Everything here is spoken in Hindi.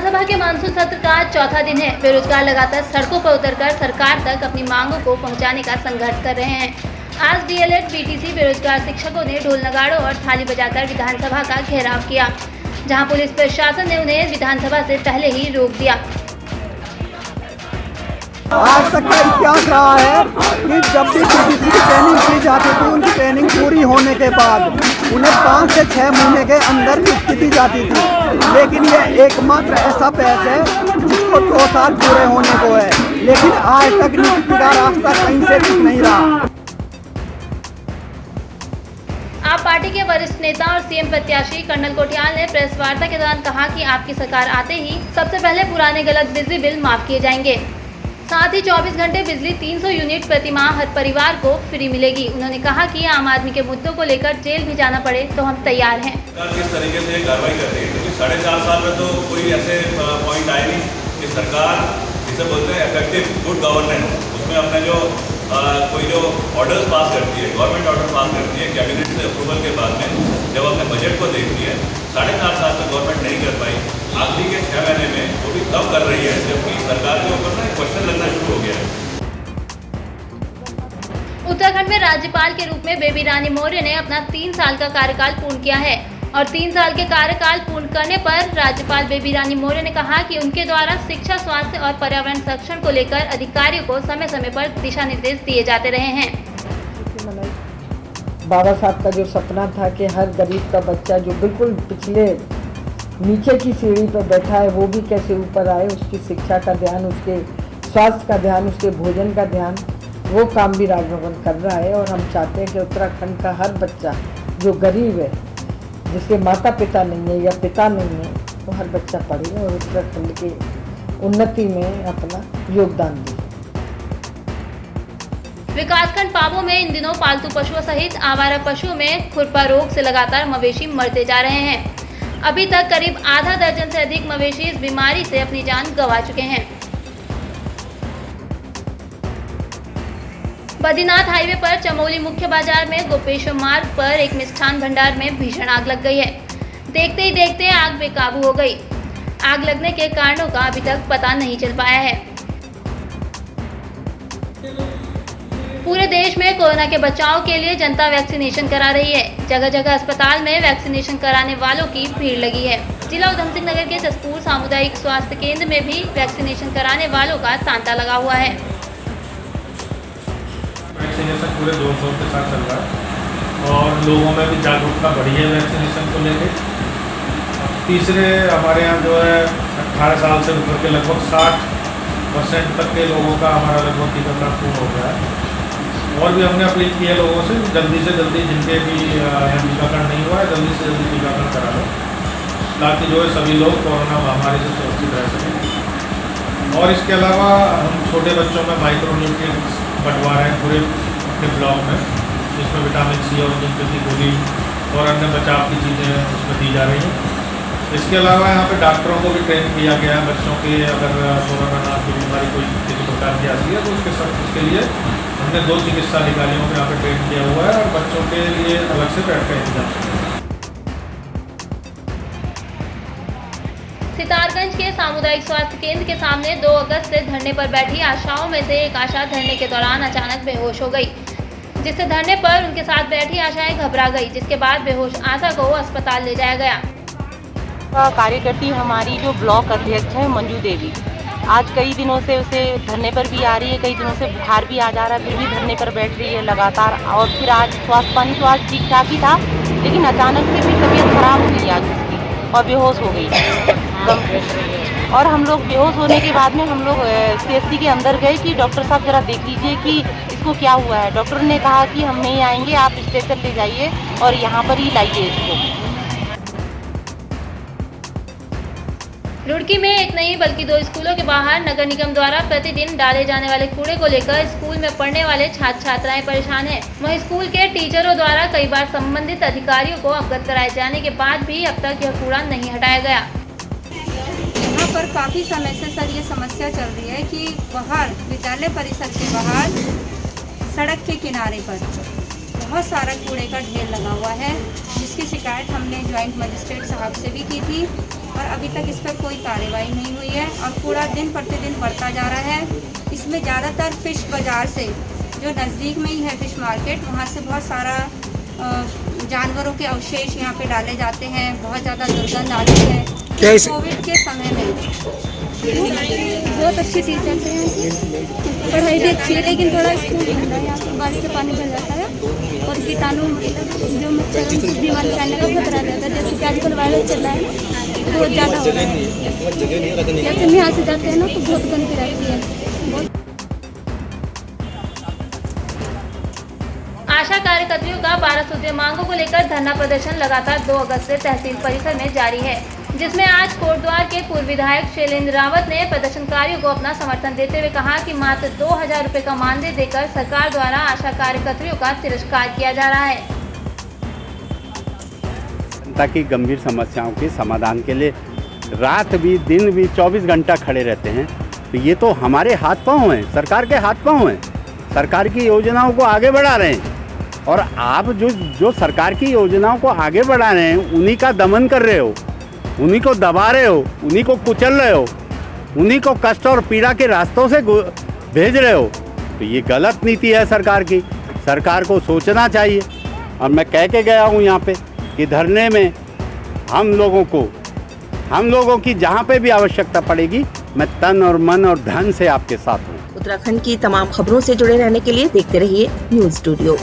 विधानसभा के मानसून सत्र का चौथा दिन है। बेरोजगार लगातार सड़कों पर उतरकर सरकार तक अपनी मांगों को पहुंचाने का संघर्ष कर रहे हैं। आज डीएलएड बीटीसी बेरोजगार शिक्षकों ने ढोल नगाड़ों और थाली बजाकर विधानसभा का घेराव किया, जहां पुलिस प्रशासन ने उन्हें विधानसभा से पहले ही रोक दिया। आज तक का इतिहास रहा है कि जब भी बीटीसी की ट्रेनिंग की जाती थी, उनकी ट्रेनिंग पूरी होने के बाद उन्हें 5 से 6 महीने के अंदर नियुक्ति दी जाती थी, लेकिन ये एकमात्र ऐसा पैस है जिसको 2 साल पूरे होने को है, लेकिन आज तक नियुक्ति का रास्ता कहीं से दिख नहीं रहा। आप पार्टी के वरिष्ठ नेता और सीएम प्रत्याशी कर्नल कोठियाल ने प्रेस वार्ता के दौरान कहा कि आपकी सरकार आते ही सबसे पहले पुराने गलत बिजली बिल माफ किए जाएंगे, साथ ही 24 घंटे बिजली 300 यूनिट प्रति माह हर परिवार को फ्री मिलेगी। उन्होंने कहा कि आम आदमी के मुद्दों को लेकर जेल भी जाना पड़े तो हम तैयार हैं। किस तरीके से कार्रवाई कर रही है, क्योंकि 4.5 साल में तो कोई ऐसे पॉइंट आए नहीं कि सरकार जिसे बोलते हैं इफेक्टिव गुड गवर्नेंस, उसमें अपने जो कोई जो ऑर्डर्स पास करती है, गवर्नमेंट ऑर्डर पास करती है कैबिनेट से अप्रूवल के बाद में, जब अपने बजट को देखती है 4.5 साल तक गवर्नमेंट नहीं कर पाई, आखिरी के 6 महीने में वो भी तब कर रही है जबकि सरकार के ऊपर ना क्वेश्चन लगना शुरू हो गया है। उत्तराखंड में राज्यपाल के रूप में बेबी रानी मौर्य ने अपना 3 साल का कार्यकाल पूर्ण किया है और 3 साल के कार्यकाल पूर्ण करने पर राज्यपाल बेबी रानी मौर्य ने कहा कि उनके द्वारा शिक्षा, स्वास्थ्य और पर्यावरण संरक्षण को लेकर अधिकारियों को समय समय पर दिशा निर्देश दिए जाते रहे हैं। बाबा साहब का जो सपना था कि हर गरीब का बच्चा जो बिल्कुल पिछले नीचे की सीढ़ी पर बैठा है वो भी कैसे ऊपर आए, उसकी शिक्षा का ध्यान, उसके स्वास्थ्य का ध्यान, उसके भोजन का ध्यान, वो काम भी राजभवन कर रहा है। और हम चाहते हैं कि उत्तराखंड का हर बच्चा जो गरीब है, जिसके माता पिता नहीं है या पिता नहीं है, वो हर बच्चा पढ़े और उत्तराखंड की उन्नति में अपना योगदान दे। विकासखंड पाबौ में इन दिनों पालतू पशुओं सहित आवारा पशुओं में खुरपा रोग से लगातार मवेशी मरते जा रहे हैं। अभी तक करीब आधा दर्जन से अधिक मवेशी इस बीमारी से अपनी जान गंवा चुके हैं। बद्रीनाथ हाईवे पर चमोली मुख्य बाजार में गोपेश्वर मार्ग पर एक मिष्ठान भंडार में भीषण आग लग गई है। देखते ही देखते आग बेकाबू हो गई। आग लगने के कारणों का अभी तक पता नहीं चल पाया है। पूरे देश में कोरोना के बचाव के लिए जनता वैक्सीनेशन करा रही है। जगह जगह अस्पताल में वैक्सीनेशन कराने वालों की भीड़ लगी है। जिला उधम सिंह नगर के जसपुर सामुदायिक स्वास्थ्य केंद्र में भी वैक्सीनेशन कराने वालों का तांता लगा हुआ है। वैक्सीनेशन पूरे जोर शोर के साथ चल रहा है और लोगों में भी जागरूकता बढ़ी है वैक्सीनेशन को लेकर। तीसरे हमारे यहाँ जो है 18 साल से ऊपर के लगभग 60% तक के लोगों का हमारा लगभग टीकाकरण पूर्ण हो गया है। और भी हमने अपील की है लोगों से जल्दी जिनके भी टीकाकरण नहीं हुआ है जल्दी से जल्दी टीकाकरण करा लो, ताकि जो है सभी लोग कोरोना महामारी से सुरक्षित रह सकें। और इसके अलावा हम छोटे बच्चों में माइक्रो न्यूट्रिएंट्स बंटवा रहे हैं पूरे अपने ब्लॉक में, जिसमें विटामिन सी और जिंक की गोली और अन्य बचाव की चीज़ें उसमें दी जा रही हैं। इसके अलावा यहाँ पे डॉक्टरों को भी ट्रेन किया गया है। बच्चों के अगर कोरोना नाम की बीमारी कोई किसी प्रकार की आती है तो उसके लिए हमने 2 चिकित्सा अधिकारियों को यहाँ पे ट्रेन किया हुआ है और बच्चों के लिए अलग से बेड का इंतजाम किया है। सितारगंज के सामुदायिक स्वास्थ्य केंद्र के सामने 2 अगस्त से धरने पर बैठी आशाओं में से एक आशा धरने के दौरान अचानक बेहोश हो गई, जिससे धरने पर उनके साथ बैठी आशाएं घबरा गई, जिसके बाद बेहोश आशा को अस्पताल ले जाया गया। कार्यकर्ती हमारी जो ब्लॉक अध्यक्ष है मंजू देवी, आज कई दिनों से उसे धरने पर भी आ रही है, कई दिनों से बुखार भी आ जा रहा है, फिर भी धरने पर बैठ रही है लगातार। और फिर आज स्वास्थ्य पानी तो आज ठीक ठाक ही था, लेकिन अचानक से भी तबीयत खराब हो गई आज उसकी और बेहोश हो गई। और हम लोग बेहोश होने के बाद में हम लोग CHC के अंदर गए कि डॉक्टर साहब ज़रा देख लीजिए कि इसको क्या हुआ है। डॉक्टर ने कहा कि हम नहीं आएंगे, आप स्ट्रेचर ले जाइए और यहाँ पर ही लाइए इसको। रुड़की में एक नहीं बल्कि 2 स्कूलों के बाहर नगर निगम द्वारा प्रतिदिन डाले जाने वाले कूड़े को लेकर स्कूल में पढ़ने वाले छात्र छात्राएं परेशान हैं। वहीं स्कूल के टीचरों द्वारा कई बार संबंधित अधिकारियों को अवगत कराए जाने के बाद भी अब तक यह कूड़ा नहीं हटाया गया। यहाँ पर काफ़ी समय से सर ये समस्या चल रही है कि बाहर विद्यालय परिसर के बाहर सड़क के किनारे पर बहुत सारा कूड़े का ढेर लगा हुआ है, जिसकी शिकायत हमने ज्वाइंट मजिस्ट्रेट साहब से भी की थी और अभी तक इस पर कोई कार्रवाई नहीं हुई है और कूड़ा दिन प्रतिदिन बढ़ता जा रहा है। इसमें ज़्यादातर फिश बाज़ार से, जो नज़दीक में ही है फिश मार्केट, वहाँ से बहुत सारा जानवरों के अवशेष यहाँ पे डाले जाते हैं। बहुत ज़्यादा दुर्गंध आती है। कोविड के समय में बहुत अच्छी टीचर्स हैं, पढ़ाई भी अच्छी है, लेकिन थोड़ा स्कूल गंदा है। यहाँ पर बारिश से पानी भर जाता है और कीटाणु जो मच्छर बीमारी फैलने का खतरा रहता है। जैसे कि आजकल वायरस चल रहा है, बहुत ज़्यादा हो रहा है। जैसे हम यहाँ से जाते हैं ना तो बहुत गंदगी रहती है। आशा कार्यकर्तियों का 12 सूत्रीय मांगों को लेकर धरना प्रदर्शन लगातार 2 अगस्त से तहसील परिसर में जारी है, जिसमें आज कोटद्वार के पूर्व विधायक शैलेंद्र रावत ने प्रदर्शनकारियों को अपना समर्थन देते हुए कहा कि मात्र 2000 रुपए का मानदेय देकर सरकार द्वारा आशा कार्यकर्तियों का तिरस्कार किया जा रहा है। जनता की गंभीर समस्याओं के समाधान के लिए रात भी दिन भी 24 घंटा खड़े रहते हैं, तो ये तो हमारे हाथ पांव हैं, सरकार के हाथ पांव हैं। सरकार की योजनाओं को आगे बढ़ा रहे हैं और आप जो सरकार की योजनाओं को आगे बढ़ा रहे हैं उन्हीं का दमन कर रहे हो, उन्हीं को दबा रहे हो, उन्हीं को कुचल रहे हो, उन्हीं को कष्ट और पीड़ा के रास्तों से भेज रहे हो। तो ये गलत नीति है सरकार की। सरकार को सोचना चाहिए। और मैं कह के गया हूँ यहाँ पे कि धरने में हम लोगों की जहाँ पे भी आवश्यकता पड़ेगी, मैं तन और मन और धन से आपके साथ हूँ। उत्तराखंड की तमाम खबरों से जुड़े रहने के लिए देखते रहिए न्यूज़ स्टूडियो।